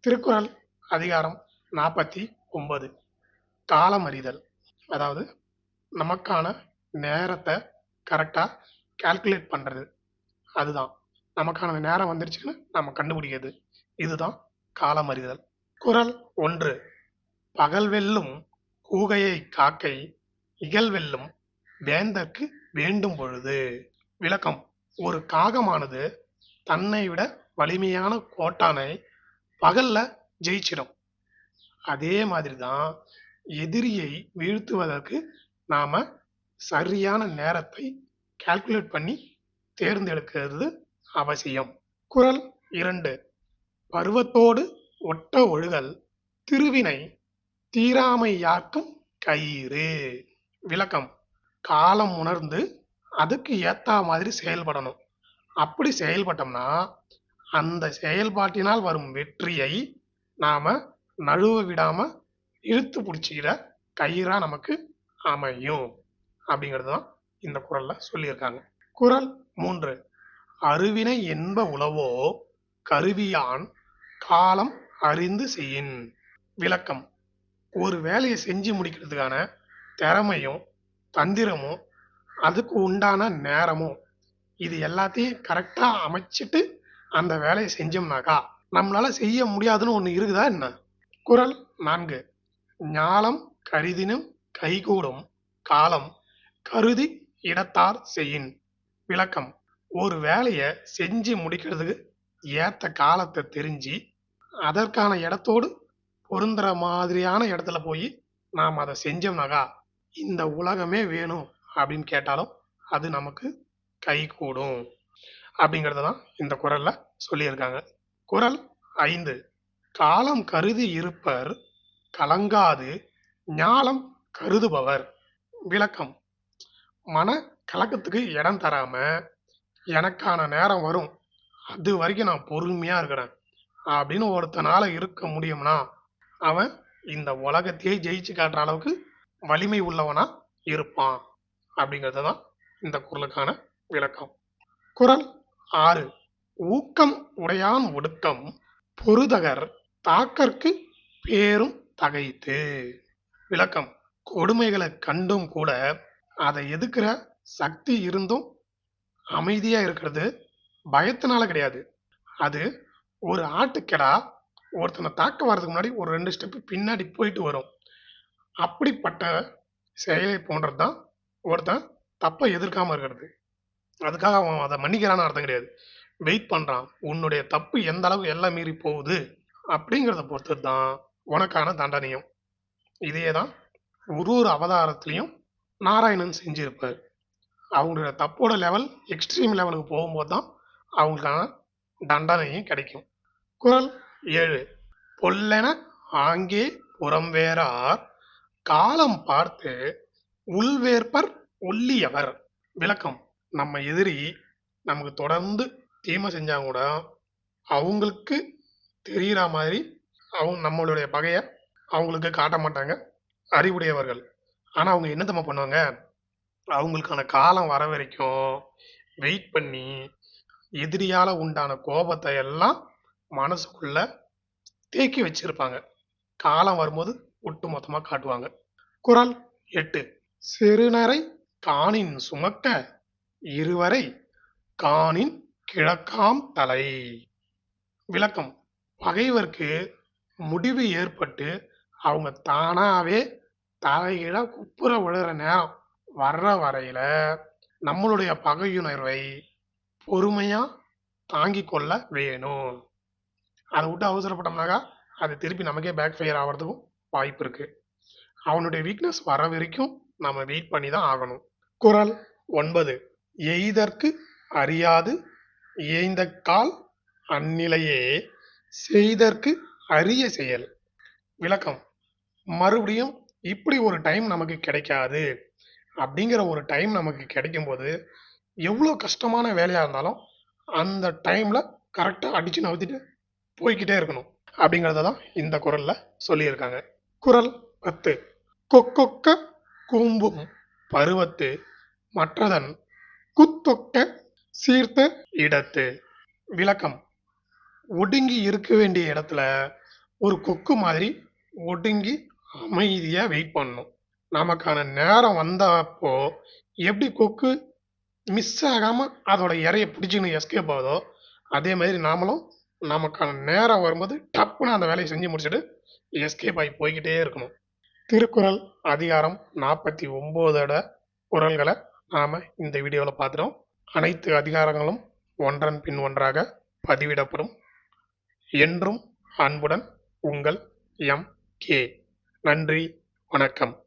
திருக்குறள் அதிகாரம் 49 காலம் அறிதல். அதாவது நமக்கான நேரத்தை கரெக்டா கால்குலேட் பண்றது. அதுதான் நமக்கான நேரம் வந்துருச்சுன்னு நம்ம கண்டுபிடிக்கிறது. இதுதான் காலம் அறிதல். குறள் 1. பகல் வெல்லும் கூகையை காக்கை இகல் வெல்லும் வேந்தற்கு வேண்டும் பொழுது. விளக்கம்: ஒரு காகமானது தன்னை விட வலிமையான கோட்டானை பகல்ல ஜெயிச்சிடும். அதே மாதிரி தான் எதிரியை வீழ்த்துவதற்கு நாம சரியான நேரத்தை கால்குலேட் பண்ணி தேர்ந்தெடுக்கிறது அவசியம். குறள் 2. பருவத்தோடு ஒட்ட ஒழுகல் திருவினை தீராமை யாக்கும் கயிறு. விளக்கம்: காலம் உணர்ந்து அதுக்கு ஏத்தா மாதிரி செயல்படணும். அப்படி செயல்பட்டோம்னா அந்த செயல்பாட்டினால் வரும் வெற்றியை நாம நழுவ விடாம இழுத்து பிடிச்சிக்கிற கயிறா நமக்கு அமையும் அப்படிங்கிறது தான் இந்த குறள்ல சொல்லியிருக்காங்க. குறள் 3. அருவினை என்ப உளவோ கருவியான் காலம் அறிந்து செய்யின். விளக்கம்: ஒரு வேலையை செஞ்சு முடிக்கிறதுக்கான திறமையும் தந்திரமும் அதுக்கு உண்டான நேரமும் இது எல்லாத்தையும் கரெக்டா அமைச்சிட்டு அந்த வேலையை செஞ்சோம்னாக்கா நம்மளால செய்ய முடியாதுன்னு ஒண்ணு இருக்குதா என்ன? குறள் 4. ஞாலம் கருதினும் கைகூடும் காலம் கருதி இடத்தார் செய்யின். விளக்கம்: ஒரு வேலையை செஞ்சு முடிக்கிறதுக்கு ஏத்த காலத்தை தெரிஞ்சு அதற்கான இடத்தோடு பொருந்துற மாதிரியான இடத்துல போய் நாம் அதை செஞ்சோம்னாக்கா இந்த உலகமே வேணும் அப்படின்னு கேட்டாலும் அது நமக்கு கை கூடும் அப்படிங்கிறத தான் இந்த குறள்ல சொல்லியிருக்காங்க. குறள் 5. காலம் கருதி இருப்பர் கலங்காது ஞாலம் கருதுபவர். விளக்கம்: மன கலக்கத்துக்கு இடம் தராம எனக்கான நேரம் வரும், அது வரைக்கும் நான் பொறுமையா இருக்கிறேன் அப்படின்னு ஒருத்தனால இருக்க முடியும்னா அவன் இந்த உலகத்தையே ஜெயிச்சு காட்டுற அளவுக்கு வலிமை உள்ளவனா இருப்பான் அப்படிங்கிறது தான் இந்த குறளுக்கான விளக்கம். குறள் 6. ஊக்கம் உடையான் ஒடுக்கம் பொருதகர் தாக்கற்கு பேரும் தகைத்து. விளக்கம்: கொடுமைகளை கண்டும் கூட அதை எதுக்குற சக்தி இருந்தும் அமைதியா இருக்கிறது பயத்தினால கிடையாது. அது ஒரு ஆட்டுக்கடா ஒருத்தனை தாக்க வர்றதுக்கு முன்னாடி ஒரு 2 ஸ்டெப் பின்னாடி போயிட்டு வரும். அப்படிப்பட்ட செயலை போன்றதுதான் ஒருத்தன் தப்பை எதிர்க்காம இருக்கிறது. அதுக்காக அவன் அதை மன்னிக்கிறான்னு அர்த்தம் கிடையாது. வெயிட் பண்றான். உன்னுடைய தப்பு எந்த அளவுக்கு எல்லாம் மீறி போகுது அப்படிங்கிறத பொறுத்து தான் உனக்கான தண்டனையும். இதே தான் ஒரு அவதாரத்திலையும் நாராயணன் செஞ்சிருப்பார். அவங்களுடைய தப்போட லெவல் எக்ஸ்ட்ரீம் லெவலுக்கு போகும்போது தான் அவங்களுக்கான தண்டனையும் கிடைக்கும். குறள் 7. பொல்லென ஆங்கே புறம்வேறார் காலம் பார்த்து உள்வேற்பர் ஒல்லியவர். விளக்கம்: நம்ம எதிரி நமக்கு தொடர்ந்து தீமை செஞ்சா கூட அவங்களுக்கு தெரிகிற மாதிரி அவங்க நம்மளுடைய பகைய அவங்களுக்கு காட்ட மாட்டாங்க, அறிவுடையவர்கள். ஆனா அவங்க என்ன தம்மா பண்ணுவாங்க, அவங்களுக்கான காலம் வர வரைக்கும் வெயிட் பண்ணி எதிரியால உண்டான கோபத்தை எல்லாம் மனசுக்குள்ள தேக்கி வச்சிருப்பாங்க. காலம் வரும்போது ஒட்டு மொத்தமா காட்டுவாங்க. குறள் 8. சிறுநரை காணின் சுமக்க இருவரை காணின் கிழக்காம் தலை. விளக்கம்: பகைவர்க்கு முடிவு ஏற்பட்டு அவங்க தானாவே தலையில குப்புற விழுற நேரம் வர்ற வரையில நம்மளுடைய பகையுணர்வை பொறுமையா தாங்கிக் கொள்ள வேணும். அதை விட்டு அவசரப்பட்டோம்னாக்கா அது திருப்பி நமக்கே பேக் ஃபயர் ஆகிறதுக்கும் வாய்ப்பு இருக்கு. அவனுடைய வீக்னஸ் வர வரைக்கும் நம்ம வெயிட் பண்ணி தான் ஆகணும். குறள் 9. எய்தற்கு அறியாது ஏய்ந்த கால் அந்நிலையே செய்தற்கு அரிய செயல். விளக்கம்: மறுபடியும் இப்படி ஒரு டைம் நமக்கு கிடைக்காது. அப்படிங்கிற ஒரு டைம் நமக்கு கிடைக்கும் போது எவ்வளோ கஷ்டமான வேலையா இருந்தாலும் அந்த டைம்ல கரெக்டா அடிச்சு நவுத்திட்டு போய்கிட்டே இருக்கணும் அப்படிங்கிறத தான் இந்த குறள்ல சொல்லியிருக்காங்க. குறள் 10. கொக்கொக்க கூம்பும் பருவத்து மற்றதன் குத்தொக்க சீர்த்த இடத்து. விளக்கம்: ஒடுங்கி இருக்க வேண்டிய இடத்துல ஒரு கொக்கு மாதிரி ஒடுங்கி அமைதியாக வெயிட் பண்ணணும். நமக்கான நேரம் வந்தப்போ எப்படி கொக்கு மிஸ் ஆகாமல் அதோட இறைய பிடிச்சின்னு எஸ்கேப் ஆகுதோ, அதே மாதிரி நாமளும் நமக்கான நேரம் வரும்போது டப்புன்னு அந்த வேலையை செஞ்சு முடிச்சுட்டு எஸ்கேப் ஆகி போய்கிட்டே இருக்கணும். திருக்குறள் அதிகாரம் 49 குறள்களை நாம் இந்த வீடியோவில் பார்த்துட்டோம். அனைத்து அதிகாரங்களும் ஒன்றன் பின் ஒன்றாக பதிவிடப்படும். என்றும் அன்புடன் உங்கள் எம்.கே. நன்றி, வணக்கம்.